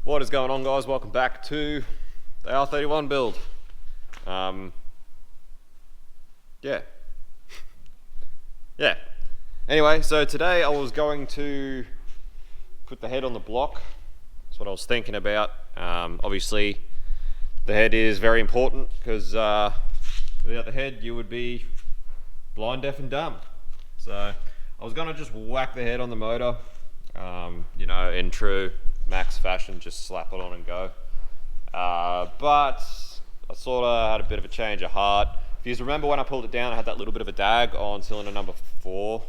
What is going on, guys? Welcome back to the R31 build. Yeah. Anyway, so today I was going to put the head on the block. That's what I was thinking about. Obviously, the head is very important because without the head, you would be blind, deaf, and dumb. So I was gonna just whack the head on the motor, in true Max fashion, just slap it on and go. But I sort of had a bit of a change of heart. If you remember when I pulled it down, I had that little bit of a dag on cylinder number 4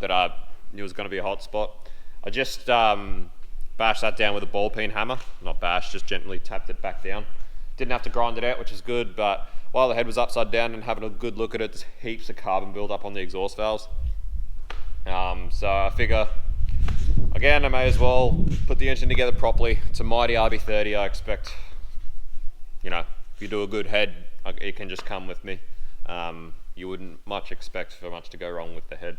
that I knew was going to be a hot spot. I just bashed that down with a ball peen hammer. Not bashed, just gently tapped it back down. Didn't have to grind it out, which is good, but while the head was upside down and having a good look at it, there's heaps of carbon build up on the exhaust valves. So I figure, again, I may as well put the engine together properly. It's a mighty RB30. I expect, if you do a good head, it can just come with me. You wouldn't much expect for much to go wrong with the head.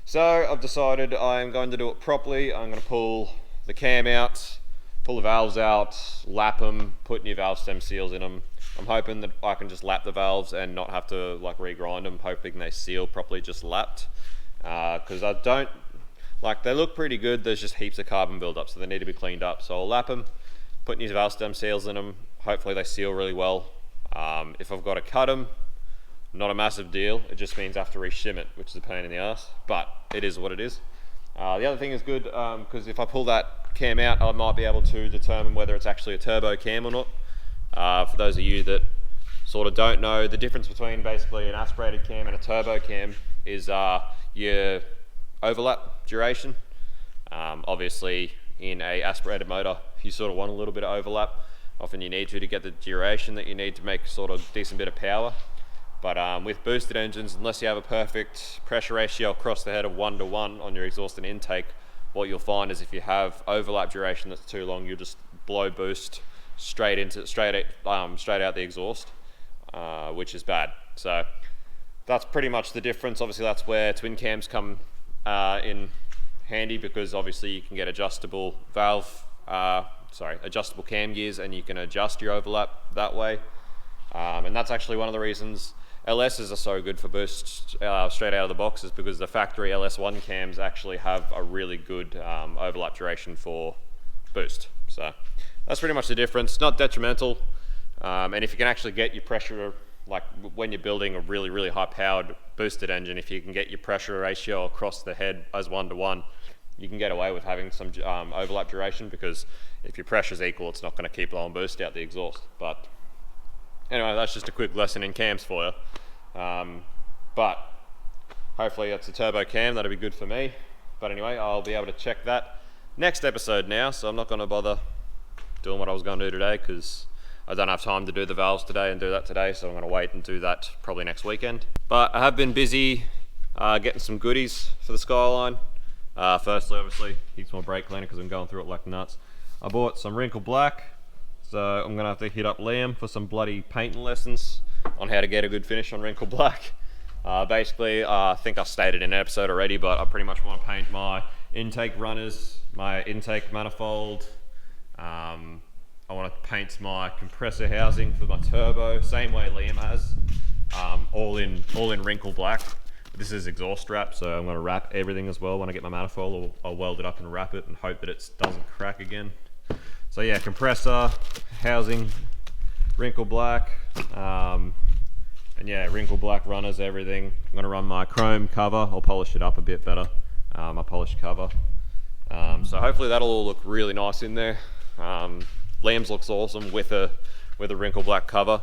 So I've decided I'm going to do it properly. I'm going to pull the cam out, pull the valves out, lap them, put new valve stem seals in them. I'm hoping that I can just lap the valves and not have to regrind them, hoping they seal properly just lapped. Because I don't, they look pretty good, there's just heaps of carbon buildup, so they need to be cleaned up. So I'll lap them, put new valve stem seals in them, hopefully they seal really well. If I've got to cut them, not a massive deal, it just means I have to re-shim it, which is a pain in the ass, but it is what it is. The other thing is good, because if I pull that cam out, I might be able to determine whether it's actually a turbo cam or not. For those of you that sort of don't know, the difference between basically an aspirated cam and a turbo cam is your overlap duration. Obviously in a aspirated motor you sort of want a little bit of overlap. Often you need to get the duration that you need to make sort of decent bit of power. But with boosted engines, unless you have a perfect pressure ratio across the head of 1:1 on your exhaust and intake, what you'll find is if you have overlap duration that's too long, you'll just blow boost straight out the exhaust, which is bad. So that's pretty much the difference. Obviously that's where twin cams come in handy, because obviously you can get adjustable cam gears and you can adjust your overlap that way. And that's actually one of the reasons LSs are so good for boost straight out of the box, is because the factory LS1 cams actually have a really good overlap duration for boost. So that's pretty much the difference. Not detrimental, and if you can actually get your pressure, when you're building a really, really high powered boosted engine, if you can get your pressure ratio across the head as 1:1, you can get away with having some overlap duration, because if your pressure's equal, it's not going to keep blowing boost out the exhaust. But anyway, that's just a quick lesson in cams for you. But hopefully that's a turbo cam, that'll be good for me. But anyway, I'll be able to check that next episode now, so I'm not going to bother doing what I was going to do today, because I don't have time to do the valves today and do that today, so I'm going to wait and do that probably next weekend. But I have been busy getting some goodies for the Skyline. Firstly, obviously, here's my brake cleaner because I'm going through it like nuts. I bought some Wrinkle Black, so I'm going to have to hit up Liam for some bloody painting lessons on how to get a good finish on Wrinkle Black. Basically, I think I've stated in an episode already, but I pretty much want to paint my intake runners, my intake manifold. I want to paint my compressor housing for my turbo, same way Liam has, all in Wrinkle Black. This is exhaust wrap, so I'm going to wrap everything as well. When I get my manifold, I'll weld it up and wrap it and hope that it doesn't crack again. So yeah, compressor, housing, Wrinkle Black, and yeah, Wrinkle Black runners, everything. I'm going to run my chrome cover. I'll polish it up a bit better, my polished cover. So hopefully that'll all look really nice in there. Liam's looks awesome with a Wrinkle Black cover.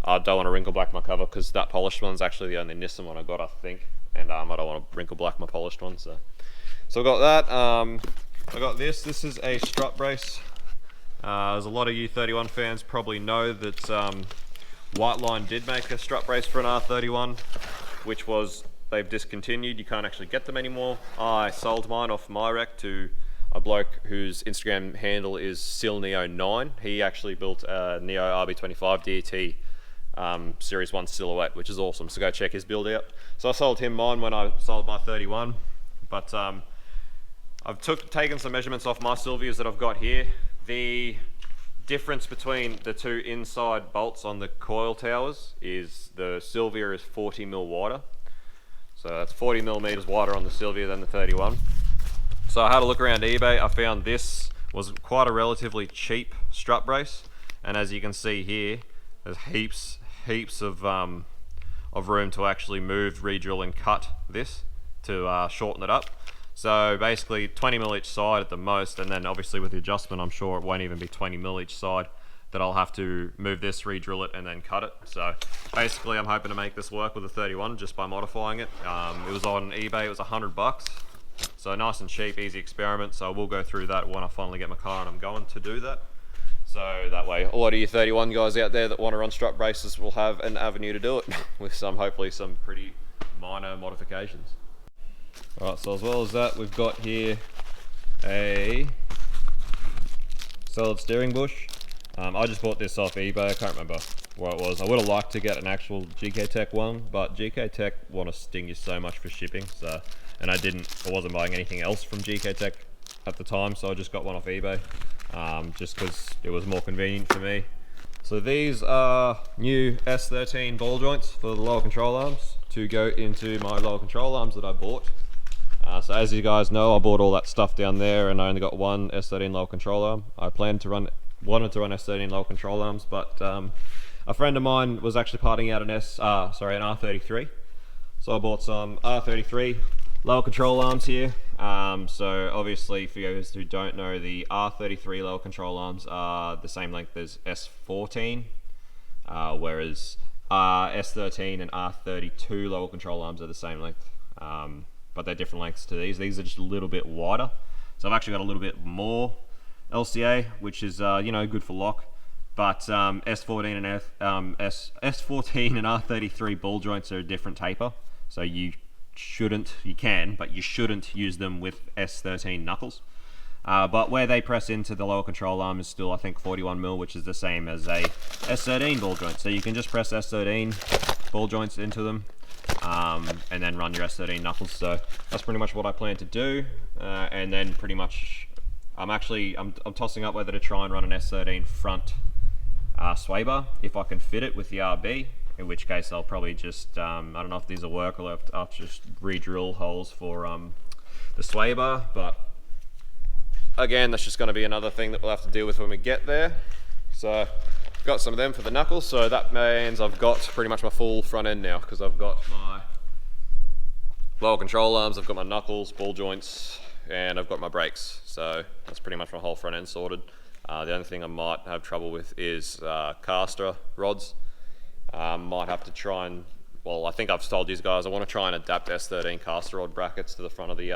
I don't want to Wrinkle Black my cover because that polished one's actually the only Nissan one I got, I think. And I don't want to Wrinkle Black my polished one. So I got that. I got this. This is a strut brace. As a lot of you 31 fans probably know that White Line did make a strut brace for an R31, which they've discontinued. You can't actually get them anymore. I sold mine off my wreck to a bloke whose Instagram handle is SilNeo9. He actually built a Neo RB25 DT Series 1 silhouette, which is awesome, so go check his build out. So I sold him mine when I sold my 31, but I've taken some measurements off my Sylvias that I've got here. The difference between the two inside bolts on the coil towers is the Sylvia is 40mm wider. So that's 40mm wider on the Sylvia than the 31. So I had a look around eBay. I found this was quite a relatively cheap strut brace. And as you can see here, there's heaps of room to actually move, re-drill and cut this to shorten it up. So basically 20mm each side at the most, and then obviously with the adjustment I'm sure it won't even be 20mm each side, that I'll have to move this, re-drill it and then cut it. So basically I'm hoping to make this work with a 31 just by modifying it. It was on eBay, it was $100. So nice and cheap, easy experiment. So we'll go through that when I finally get my car and I'm going to do that. So that way a lot of you 31 guys out there that want to run strut braces will have an avenue to do it with hopefully some pretty minor modifications. Alright, so as well as that, we've got here a solid steering bush. I just bought this off eBay. I can't remember what it was. I would have liked to get an actual GK Tech one, but GK Tech want to sting you so much for shipping. So, and I wasn't buying anything else from GK Tech at the time, so I just got one off eBay, just because it was more convenient for me. So these are new S13 ball joints for the lower control arms to go into my lower control arms that I bought. So as you guys know, I bought all that stuff down there and I only got one S13 lower control arm. I wanted to run S13 lower control arms, but a friend of mine was actually parting out an R33. So I bought some R33 lower control arms here. So obviously for those who don't know, the R33 lower control arms are the same length as S14, whereas S13 and R32 lower control arms are the same length. But they're different lengths to these. These are just a little bit wider. So I've actually got a little bit more LCA, which is good for lock. But S14 and S14 and R33 ball joints are a different taper. So you can, but you shouldn't use them with S13 knuckles. But where they press into the lower control arm is still, I think, 41mm, which is the same as a S13 ball joint. So you can just press S13 ball joints into them. And then run your S13 knuckles. So that's pretty much what I plan to do, and then pretty much I'm tossing up whether to try and run an S13 front sway bar if I can fit it with the RB, in which case I'll probably just I don't know if these will work, or I'll just re-drill holes for the sway bar, but again that's just going to be another thing that we'll have to deal with when we get there. So got some of them for the knuckles, so that means I've got pretty much my full front end now, because I've got my lower control arms, I've got my knuckles, ball joints, and I've got my brakes. So that's pretty much my whole front end sorted. The only thing I might have trouble with is caster rods. Might have to try and, well, I think I've told you guys I want to try and adapt S13 caster rod brackets to the front of the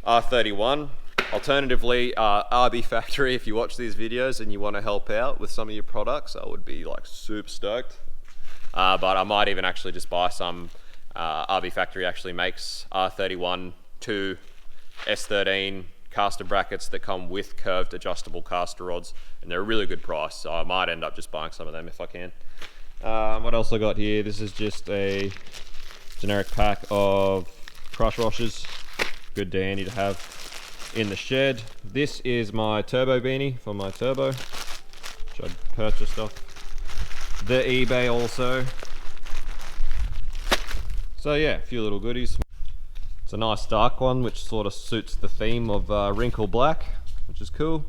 R31. Alternatively, RB Factory, if you watch these videos and you want to help out with some of your products, I would be like super stoked. But I might even actually just buy some. RB Factory actually makes R31 to S13 caster brackets that come with curved adjustable caster rods, and they're a really good price, so I might end up just buying some of them if I can. What else I got here? This is just a generic pack of crush washers. Good dandy to have in the shed. This is my turbo beanie for my turbo, which I purchased off the eBay also. So yeah, a few little goodies. It's a nice dark one, which sort of suits the theme of wrinkle black, which is cool.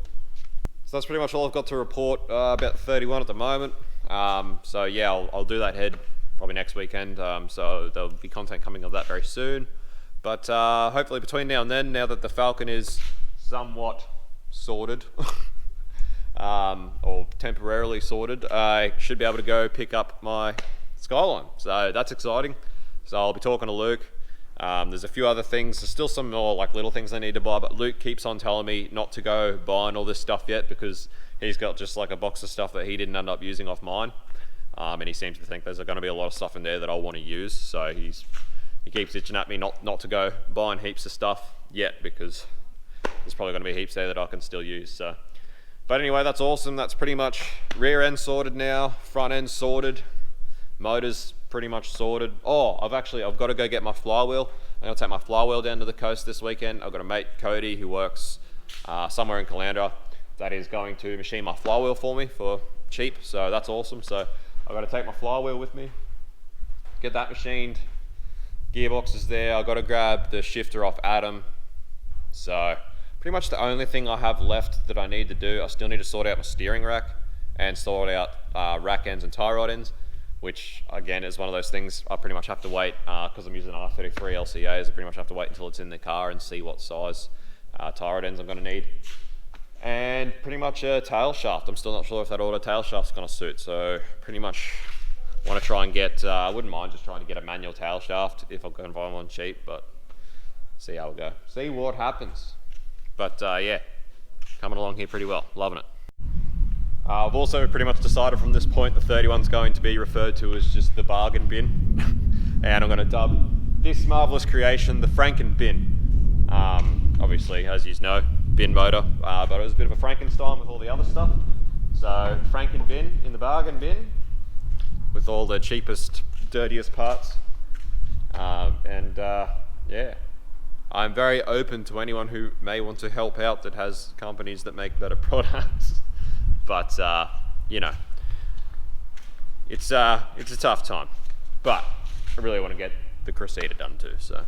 So that's pretty much all I've got to report about 31 at the moment. So yeah, I'll do that head probably next weekend. So there'll be content coming of that very soon. But hopefully between now and then, now that the Falcon is somewhat sorted, or temporarily sorted, I should be able to go pick up my Skyline. So that's exciting. So I'll be talking to Luke. There's a few other things. There's still some more like little things I need to buy, but Luke keeps on telling me not to go buying all this stuff yet, because he's got just like a box of stuff that he didn't end up using off mine. And he seems to think there's going to be a lot of stuff in there that I want to use. So he keeps itching at me not to go buying heaps of stuff yet, because there's probably going to be heaps there that I can still use. So, but anyway, that's awesome. That's pretty much rear end sorted now, front end sorted, motors pretty much sorted. Oh, I've got to go get my flywheel. I'm going to take my flywheel down to the coast this weekend. I've got a mate, Cody, who works somewhere in Caloundra. that is going to machine my flywheel for me for cheap, so that's awesome. So I've got to take my flywheel with me, get that machined. Gearbox is there. I've got to grab the shifter off Adam. So pretty much the only thing I have left that I need to do, I still need to sort out my steering rack and sort out rack ends and tie rod ends, which again is one of those things I pretty much have to wait, because I'm using R33 LCAs, I pretty much have to wait until it's in the car and see what size tie rod ends I'm going to need. And pretty much a tail shaft. I'm still not sure if that auto tail shaft's going to suit, so pretty much want to try and get, I wouldn't mind just trying to get a manual tail shaft if I can find one cheap, but see how we go. See what happens. But yeah, coming along here pretty well, loving it. I've also pretty much decided from this point the 31's going to be referred to as just the bargain bin. And I'm going to dub this marvellous creation the Franken bin. Obviously, as you know, bin motor, but it was a bit of a Frankenstein with all the other stuff. So Franken bin in the bargain bin with all the cheapest, dirtiest parts. Yeah, I'm very open to anyone who may want to help out that has companies that make better products. But you know, it's a tough time. But I really want to get the Crusader done too. So.